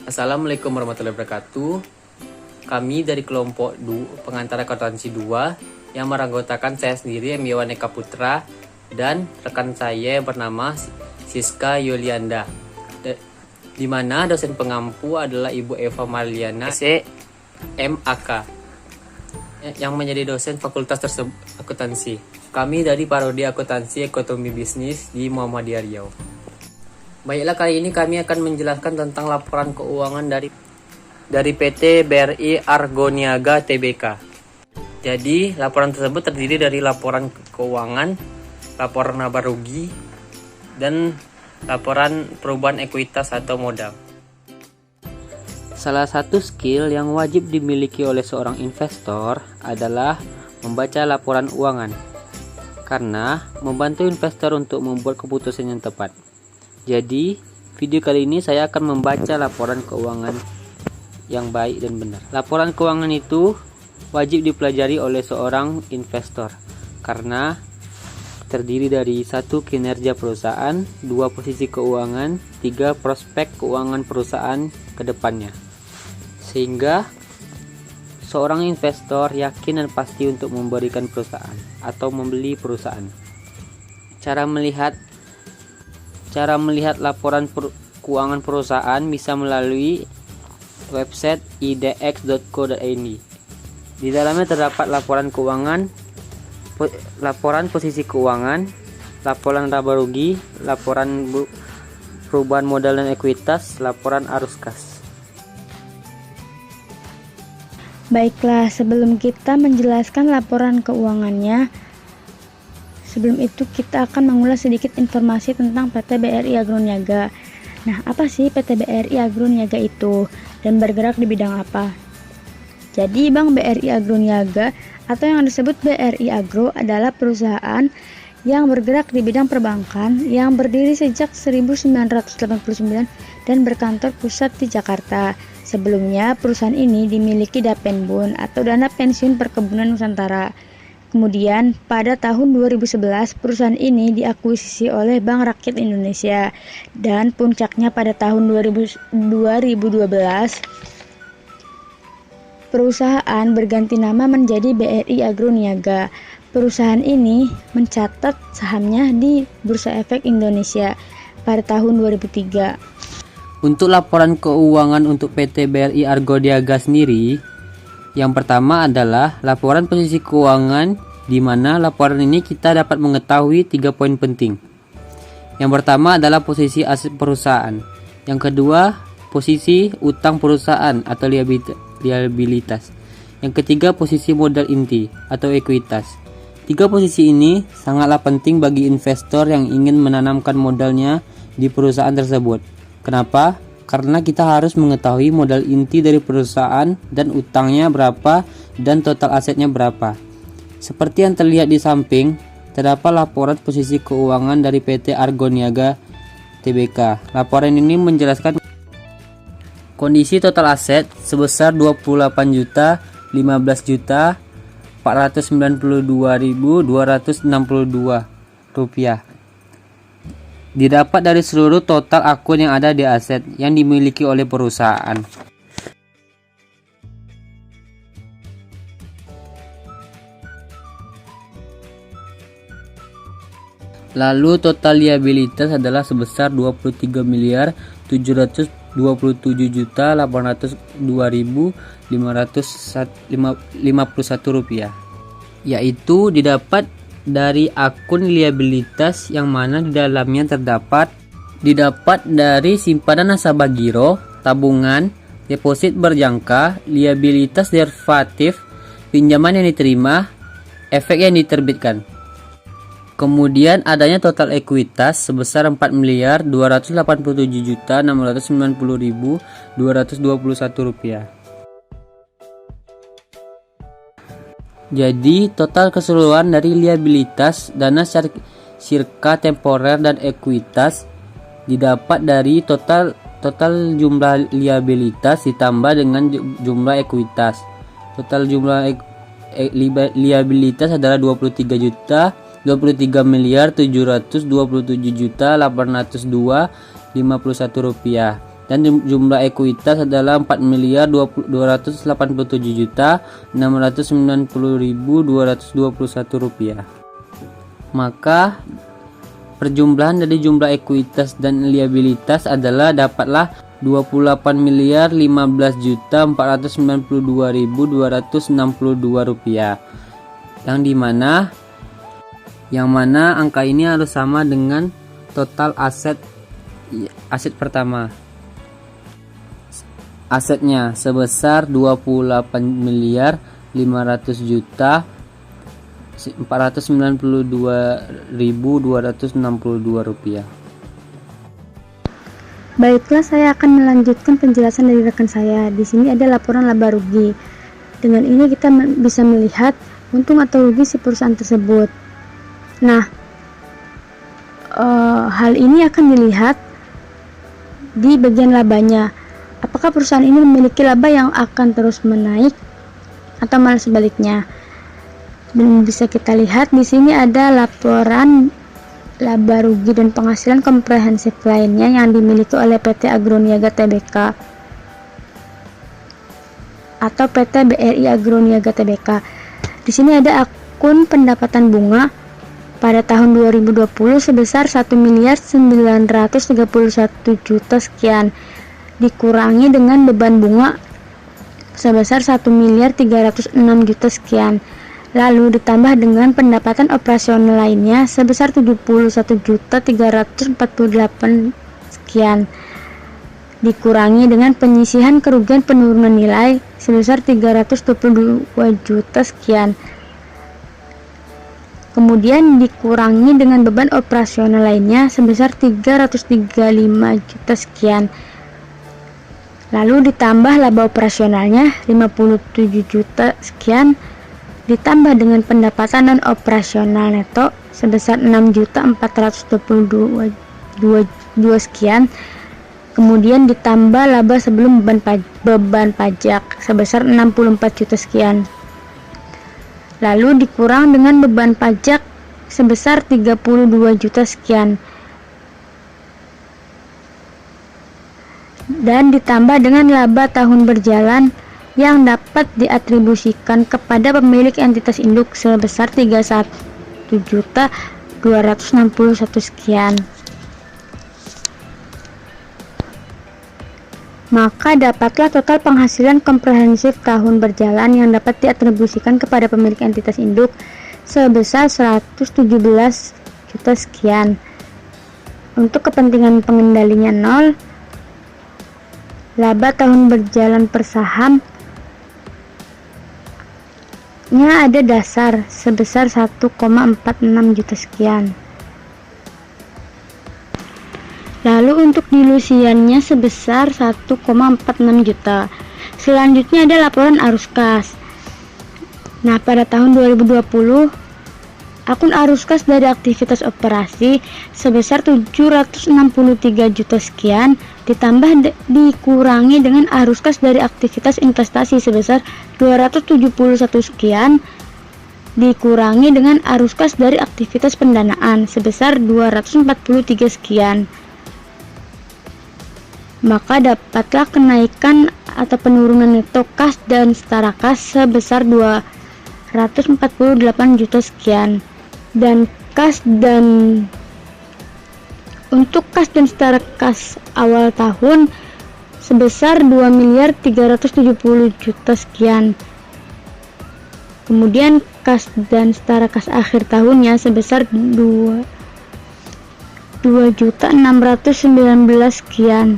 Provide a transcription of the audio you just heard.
Assalamualaikum warahmatullahi wabarakatuh. Kami dari kelompok pengantar akuntansi 2 yang beranggotakan saya sendiri Emiwan Eka Putra dan rekan saya yang bernama Siska Yulianda. Di mana dosen pengampu adalah Ibu Eva Marliana MAK yang menjadi dosen fakultas tersebut akuntansi. Kami dari Prodi Akuntansi Ekonomi Bisnis di Muhammadiyah Riau. Baiklah, kali ini kami akan menjelaskan tentang laporan keuangan dari PT BRI Argoniaga Tbk. Jadi, laporan tersebut terdiri dari laporan keuangan, laporan laba rugi, dan laporan perubahan ekuitas atau modal. Salah satu skill yang wajib dimiliki oleh seorang investor adalah membaca laporan keuangan, karena membantu investor untuk membuat keputusan yang tepat. Jadi, video kali ini saya akan membaca laporan keuangan yang baik dan benar. Laporan keuangan itu wajib dipelajari oleh seorang investor karena terdiri dari 1. Kinerja perusahaan, 2. Posisi keuangan, 3. Prospek keuangan perusahaan ke depannya. Sehingga seorang investor yakin dan pasti untuk memberikan perusahaan atau membeli perusahaan. Cara melihat laporan keuangan perusahaan bisa melalui website idx.co.id. Di dalamnya terdapat laporan keuangan, laporan posisi keuangan, laporan laba rugi, laporan perubahan modal dan ekuitas, laporan arus kas. Baiklah, sebelum kita menjelaskan laporan keuangannya, sebelum itu kita akan mengulas sedikit informasi tentang PT BRI Argoniaga. Nah, apa sih PT BRI Argoniaga itu dan bergerak di bidang apa? Jadi, Bank BRI Argoniaga atau yang disebut BRI Agro adalah perusahaan yang bergerak di bidang perbankan yang berdiri sejak 1989 dan berkantor pusat di Jakarta. Sebelumnya, perusahaan ini dimiliki Dapenbun atau Dana Pensiun Perkebunan Nusantara. Kemudian, pada tahun 2011, perusahaan ini diakuisisi oleh Bank Rakyat Indonesia dan puncaknya pada tahun 2012, perusahaan berganti nama menjadi BRI Argoniaga. Perusahaan ini mencatat sahamnya di Bursa Efek Indonesia pada tahun 2003. Untuk laporan keuangan untuk PT BRI Argoniaga sendiri, yang pertama adalah laporan posisi keuangan, di mana laporan ini kita dapat mengetahui 3 poin penting. Yang pertama adalah posisi aset perusahaan. Yang kedua, posisi utang perusahaan atau liabilitas. Yang ketiga, posisi modal inti atau ekuitas. 3 posisi ini sangatlah penting bagi investor yang ingin menanamkan modalnya di perusahaan tersebut. Kenapa? Karena kita harus mengetahui modal inti dari perusahaan dan utangnya berapa dan total asetnya berapa. Seperti yang terlihat di samping, terdapat laporan posisi keuangan dari PT Argoniaga Tbk. Laporan ini menjelaskan kondisi total aset sebesar 28.492.262 rupiah. Didapat dari seluruh total akun yang ada di aset yang dimiliki oleh perusahaan. Lalu total liabilitas adalah sebesar 23.802.551 rupiah, yaitu didapat dari akun liabilitas yang mana di dalamnya didapat dari simpanan nasabah giro, tabungan, deposit berjangka, liabilitas derivatif, pinjaman yang diterima, efek yang diterbitkan. Kemudian adanya total ekuitas sebesar 4.287.690.221 rupiah. Jadi total keseluruhan dari liabilitas, dana sirka temporer dan ekuitas didapat dari total jumlah liabilitas ditambah dengan jumlah ekuitas. Total jumlah liabilitas adalah 23.727.802.51 rupiah. dan jumlah ekuitas adalah 4.287.690.221 rupiah. Maka perjumlahan dari jumlah ekuitas dan liabilitas adalah dapatlah 28.015.492.262 rupiah, yang mana angka ini harus sama dengan total aset pertama. Asetnya sebesar 28.492.262 rupiah. Baiklah, saya akan melanjutkan penjelasan dari rekan saya. Di sini ada laporan laba rugi. Dengan ini kita bisa melihat untung atau rugi si perusahaan tersebut. Nah, hal ini akan dilihat di bagian labanya. Apakah perusahaan ini memiliki laba yang akan terus menaik atau malah sebaliknya? Dan bisa kita lihat di sini ada laporan laba rugi dan penghasilan komprehensif lainnya yang dimiliki oleh PT Agroniaga Tbk atau PT BRI Agroniaga Tbk. Di sini ada akun pendapatan bunga pada tahun 2020 sebesar 1.931 juta sekian, dikurangi dengan beban bunga sebesar 1.306 juta sekian, lalu ditambah dengan pendapatan operasional lainnya sebesar 71.348 sekian, dikurangi dengan penyisihan kerugian penurunan nilai sebesar 322 juta sekian, kemudian dikurangi dengan beban operasional lainnya sebesar 335 juta sekian, lalu ditambah laba operasionalnya 57 juta sekian, ditambah dengan pendapatan non operasional neto sebesar 6.422 sekian, kemudian ditambah laba sebelum beban pajak sebesar 64 juta sekian, lalu dikurang dengan beban pajak sebesar 32 juta sekian, dan ditambah dengan laba tahun berjalan yang dapat diatribusikan kepada pemilik entitas induk sebesar 31.261 sekian. Maka dapatlah total penghasilan komprehensif tahun berjalan yang dapat diatribusikan kepada pemilik entitas induk sebesar 117 juta sekian. Untuk kepentingan pengendalinya 0, laba tahun berjalan per sahamnya ada dasar sebesar 1,46 juta sekian. Lalu untuk dilusiannya sebesar 1,46 juta. Selanjutnya ada laporan arus kas. Nah, pada tahun 2020 akun arus kas dari aktivitas operasi sebesar 763 juta sekian, ditambah dikurangi dengan arus kas dari aktivitas investasi sebesar 271 sekian, dikurangi dengan arus kas dari aktivitas pendanaan sebesar 243 sekian. Maka dapatlah kenaikan atau penurunan neto kas dan setara kas sebesar 248 juta sekian. Dan untuk kas dan setara kas awal tahun sebesar 2.370 juta sekian. Kemudian kas dan setara kas akhir tahunnya sebesar 2.619 sekian.